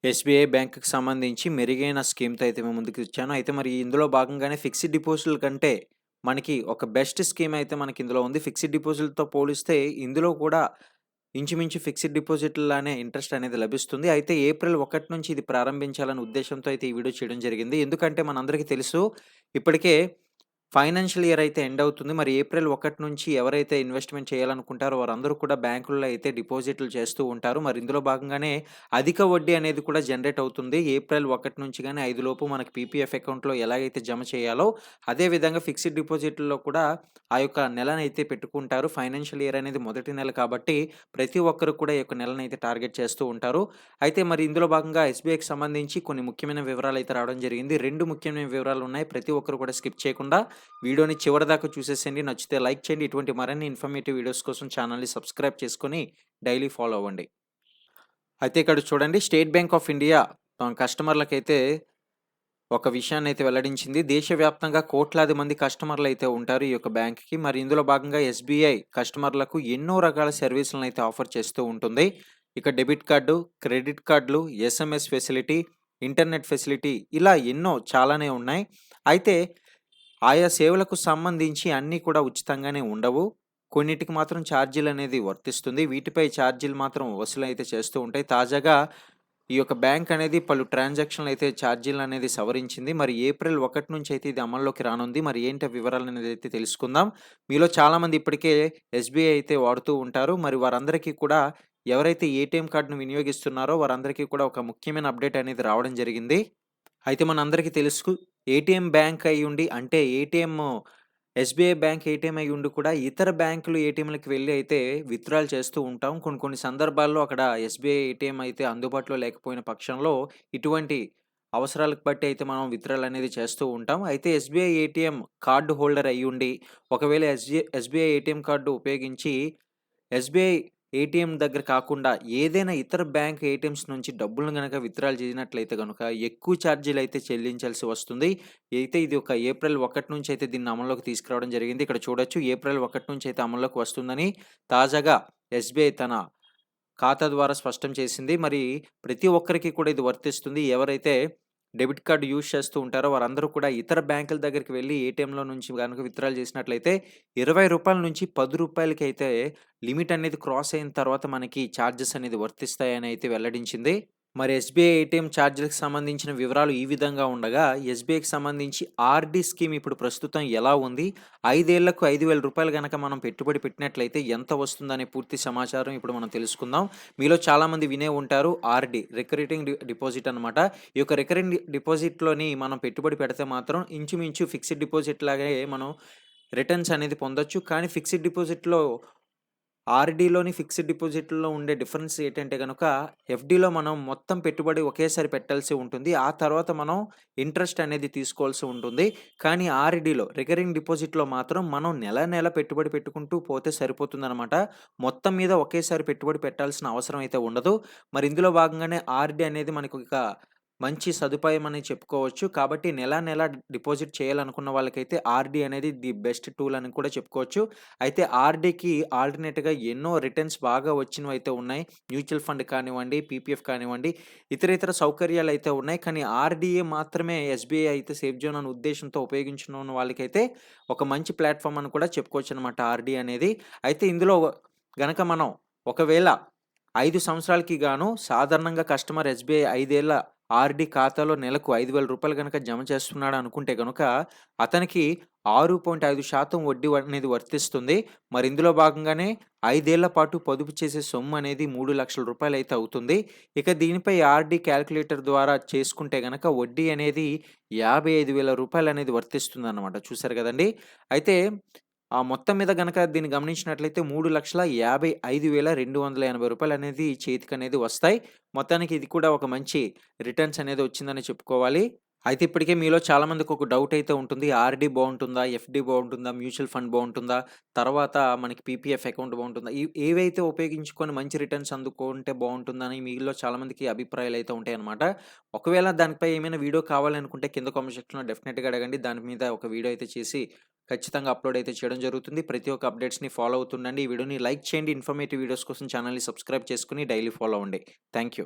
SBI బ్యాంక్‌కి సంబంధించి మెరుగైన స్కీమ్‌తో అయితే మేము ముందుకొచ్చాను. అయితే మరి ఇందులో భాగంగానే ఫిక్స్డ్ డిపాజిట్‌ల కంటే మనకి ఒక బెస్ట్ స్కీమ్ అయితే మనకి ఇందులో ఉంది. ఫిక్స్డ్ డిపాజిట్‌లతో పోలిస్తే ఇందులో కూడా ఇంచుమించు ఫిక్స్డ్ డిపాజిట్‌లానే ఇంట్రెస్ట్ అనేది లభిస్తుంది. అయితే ఏప్రిల్ 1 నుంచి ఇది ప్రారంభించాలనే ఉద్దేశ్యంతో అయితే ఈ వీడియో చేయడం జరిగింది. ఎందుకంటే మనందరికీ తెలుసు ఇప్పటికే ఫైనాన్షియల్ ఇయర్ అయితే ఎండ్ అవుతుంది. మరి ఏప్రిల్ 1 నుంచి ఎవరైతే ఇన్వెస్ట్‌మెంట్ చేయాలనుకుంటారో వారందరూ కూడా బ్యాంకుల్లో అయితే డిపాజిట్లు చేస్తూ ఉంటారు. మరి ఇందులో భాగంగానే అధిక వడ్డీ అనేది కూడా జనరేట్ అవుతుంది. ఏప్రిల్ 1 నుంచి గాని 5 లోపు మనకి పీపీఎఫ్ అకౌంట్‌లో ఎలాగైతే జమ చేయాలో అదే విధంగా ఫిక్స్డ్ డిపాజిట్‌ల్లో కూడా ఆ యొక్క నెలనైతే పెట్టుకుంటారు. ఫైనాన్షియల్ ఇయర్ అనేది మొదటి నెల కాబట్టి ప్రతి ఒక్కరు కూడా ఈ యొక్క నెలనైతే టార్గెట్ చేస్తూ ఉంటారు. అయితే మరి ఇందులో భాగంగా ఎస్‌బీఐకి సంబంధించి కొన్ని ముఖ్యమైన వివరాలైతే రావడం జరిగింది. 2 ముఖ్యమైన వివరాలున్నాయి. ప్రతి ఒక్కరు కూడా స్కిప్ చేయకుండా వీడియోని చివరిదాకా చూసేసేయండి. నచ్చితే లైక్ చేయండి. ఇటువంటి మరిన్ని ఇన్ఫర్మేటివ్ వీడియోస్ కోసం ఛానల్‌ని సబ్స్క్రైబ్ చేసుకొని డైలీ ఫాలో అవ్వండి. అయితే ఇక్కడ చూడండి, స్టేట్ బ్యాంక్ ఆఫ్ ఇండియా కస్టమర్లకైతే ఒక విషయాన్నైతే వెల్లడించింది. దేశవ్యాప్తంగా కోట్లాది మంది కస్టమర్లయితే ఉంటారు ఈ యొక్క బ్యాంక్‌కి. మరి ఇందులో భాగంగా ఎస్‌బీఐ కస్టమర్లకు ఎన్నో రకాల సర్వీసులనైతే ఆఫర్ చేస్తూ ఉంటుంది. ఇక డెబిట్ కార్డు, క్రెడిట్ కార్డులు, ఎస్ఎంఎస్ ఫెసిలిటీ, ఇంటర్నెట్ ఫెసిలిటీ ఇలా ఎన్నో చాలానే ఉన్నాయి. అయితే ఆయా సేవలకు సంబంధించి అన్నీ కూడా ఉచితంగానే ఉండవు. కొన్నిటికి మాత్రం ఛార్జీలనేది వర్తిస్తుంది. వీటిపై ఛార్జీలు మాత్రం వసూలైతే చేస్తూ ఉంటాయి. తాజాగా ఈ యొక్క బ్యాంక్ అనేది పలు ట్రాన్సాక్షన్‌లయితే ఛార్జీలనేది సవరించింది. మరి ఏప్రిల్ 1 నుంచి అయితే ఇది అమల్లోకి రానుంది. మరి ఏంటి ఆ వివరాలనేదైతే తెలుసుకుందాం. మీలో చాలామంది ఇప్పటికే ఎస్‌బీఐ అయితే వాడుతూ ఉంటారు. మరి వారందరికీ కూడా ఎవరైతే ఏటీఎం కార్డ్‌ను వినియోగిస్తున్నారో వారందరికీ కూడా ఒక ముఖ్యమైన అప్డేట్ అనేది రావడం జరిగింది. అయితే మనందరికీ తెలుసు, ఏటీఎం బ్యాంక్ అయ్యుండి అంటే ఎస్‌బీఐ బ్యాంక్ ఏటీఎం అయ్యుండి కూడా ఇతర బ్యాంకులు ఏటీఎంలకి వెళ్లి అయితే విత్‌డ్రాలు చేస్తూ ఉంటాం. కొన్ని కొన్ని సందర్భాల్లో అక్కడ ఎస్‌బీఐ ఏటీఎం అయితే అందుబాటులో లేకపోయిన పక్షంలో ఇటువంటి అవసరాలకు బట్టి అయితే మనం విత్‌డ్రాల్ అనేది చేస్తూ ఉంటాం. అయితే ఎస్‌బీఐ ఏటీఎం కార్డ్ హోల్డర్ అయ్యుండి ఒకవేళ ఎస్‌బీఐ ఏటీఎం కార్డ్ ఉపయోగించి ఎస్‌బీఐ ఏటీఎం దగ్గర కాకుండా ఏదైనా ఇతర బ్యాంక్ ఏటీఎమ్స్ నుంచి డబ్బులను గనక విత్‌డ్రాల్ చేసినట్లయితే గనుక ఎక్కువ ఛార్జీలయితే చెల్లించాల్సి వస్తుంది. అయితే ఇది ఒక ఏప్రిల్ 1 నుంచి అయితే దీన్ని అమల్లోకి తీసుకురావడం జరిగింది. ఇక్కడ చూడొచ్చు, ఏప్రిల్ 1 నుంచి అయితే అమల్లోకి వస్తుందని తాజాగా ఎస్‌బీఐ తన ఖాతా ద్వారా స్పష్టం చేసింది. మరి ప్రతి ఒక్కరికి కూడా ఇది వర్తిస్తుంది. ఎవరైతే డెబిట్ కార్డ్ యూజ్ చేస్తూ ఉంటారో వారందరూ కూడా ఇతర బ్యాంకుల దగ్గరికి వెళ్లి ఏటీఎంలో నుంచి గనుక విత్‌డ్రాల్ చేసినట్లయితే రూ. 20 నుంచి రూ. 10 లిమిట్ అనేది క్రాస్ అయిన తర్వాత మనకి చార్జెస్ అనేది వర్తిస్తాయని అయితే వెల్లడించింది. మరి ఎస్‌బీఐ ఏటీఎం ఛార్జీలకు సంబంధించిన వివరాలు ఈ విధంగా ఉండగా, ఎస్‌బీఐకి సంబంధించి ఆర్‌డీ స్కీమ్ ఇప్పుడు ప్రస్తుతం ఎలా ఉంది? 5 ఏళ్లకు రూ. 5,000 గనక మనం పెట్టుబడి పెట్టినట్లయితే ఎంత వస్తుందనే పూర్తి సమాచారం ఇప్పుడు మనం తెలుసుకుందాం. మీలో చాలామంది వినే ఉంటారు ఆర్‌డీ రికరింగ్ డిపాజిట్ అనమాట. ఈ యొక్క రికరింగ్ డిపాజిట్‌లోని మనం పెట్టుబడి పెడితే మాత్రం ఇంచుమించు ఫిక్స్డ్ డిపాజిట్ లాగే మనం రిటర్న్స్ అనేది పొందొచ్చు. కానీ ఫిక్స్డ్ డిపాజిట్‌లో ఆర్‌డీలోని ఫిక్స్డ్ డిపాజిట్‌లో ఉండే డిఫరెన్స్ ఏంటంటే గనక, ఎఫ్‌డీలో మనం మొత్తం పెట్టుబడి ఒకేసారి పెట్టాల్సి ఉంటుంది. ఆ తర్వాత మనం ఇంట్రెస్ట్ అనేది తీసుకోవాల్సి ఉంటుంది. కానీ ఆర్‌డీలో రికరింగ్ డిపాజిట్‌లో మాత్రం మనం నెల నెల పెట్టుబడి పెట్టుకుంటూ పోతే సరిపోతుందనమాట. మొత్తం మీద ఒకేసారి పెట్టుబడి పెట్టాల్సిన అవసరం అయితే ఉండదు. మరి ఇందులో భాగంగానే ఆర్‌డీ అనేది మనకొక మంచి సదుపాయం అని చెప్పుకోవచ్చు. కాబట్టి నెల డిపాజిట్ చేయాలనుకున్న వాళ్ళకైతే ఆర్‌డీ అనేది ది బెస్ట్ టూల్ అని కూడా చెప్పుకోవచ్చు. అయితే ఆర్‌డీకి ఆల్టర్‌నేట్‌గా ఎన్నో రిటర్న్స్ బాగా వచ్చినవైతే ఉన్నాయి. మ్యూచువల్ ఫండ్ కానివ్వండి, పీపీఎఫ్ కానివ్వండి, ఇతరితర సౌకర్యాలైతే ఉన్నాయి. కానీ ఆర్‌డీఏ మాత్రమే ఎస్‌బీఐ అయితే సేఫ్ జోన్ అనే ఉద్దేశ్యంతో ఉపయోగించిన వాళ్ళకైతే ఒక మంచి ప్లాట్‌ఫార్మ్ అని కూడా చెప్పుకోవచ్చనమాట ఆర్‌డీ అనేది. అయితే ఇందులో గనక మనం ఒకవేళ 5 సంవత్సరాలకి గాను సాధారణంగా కస్టమర్ ఎస్‌బీఐ 5 ఏళ్ల ఆర్‌డీ ఖాతాలో నెలకు రూ. 5,000 గనక జమ చేస్తున్నాడు అనుకుంటే గనుక అతనికి 6.5% వడ్డీ అనేది వర్తిస్తుంది. మరి ఇందులో భాగంగానే 5 ఏళ్ల పాటు పొదుపు చేసే సొమ్ము అనేది రూ. 3,00,000 అయితే అవుతుంది. ఇక దీనిపై ఆర్‌డీ కాలిక్యులేటర్ ద్వారా చేసుకుంటే గనక వడ్డీ అనేది రూ. 55,000 అనేది వర్తిస్తుందన్నమాట. చూసారు గదండీ! అయితే ఆ మొత్తం మీద గనక దీన్ని గమనించినట్లయితే రూ. 3,55,280 అనేది చేతికనేది వస్తాయి. మొత్తానికి ఇది కూడా ఒక మంచి రిటర్న్స్ అనేది వచ్చిందని చెప్పుకోవాలి. అయితే ఇప్పటికే మీలో చాలామందికి ఒక డౌట్ అయితే ఉంటుంది. ఆర్‌డీ బావుంటుందా? ఎఫ్‌డీ బావుంటుందా? మ్యూచువల్ ఫండ్ బావుంటుందా? తర్వాత మనకి పీపీఎఫ్ అకౌంట్ బావుంటుందా? ఏవైతే ఉపయోగించుకొని మంచి రిటర్న్స్ అందుకుంటే బావుంటుందని మీలో చాలామందికి అభిప్రాయాలైతే ఉంటాయన్నమాట. ఒకవేళ దానిపై ఏమైనా వీడియో కావాలనుకుంటే కింద కామెంట్ సెక్షన్‌లో డెఫినిట్‌గా అడగండి. దాని మీద ఒక వీడియో అయితే చేసి ఖచ్చితంగా అప్‌లోడ్ అయితే చేయడం జరుగుతుంది. ప్రతి ఒక్క అప్‌డేట్స్‌ని ఫాలో అవుతుండండి. ఈ వీడియోని లైక్ చేయండి. ఇన్ఫర్మేటివ్ వీడియోస్ కోసం ఛానెల్‌ని సబ్స్క్రైబ్ చేసుకొని డైలీ ఫాలో అవ్వండి. Thank you.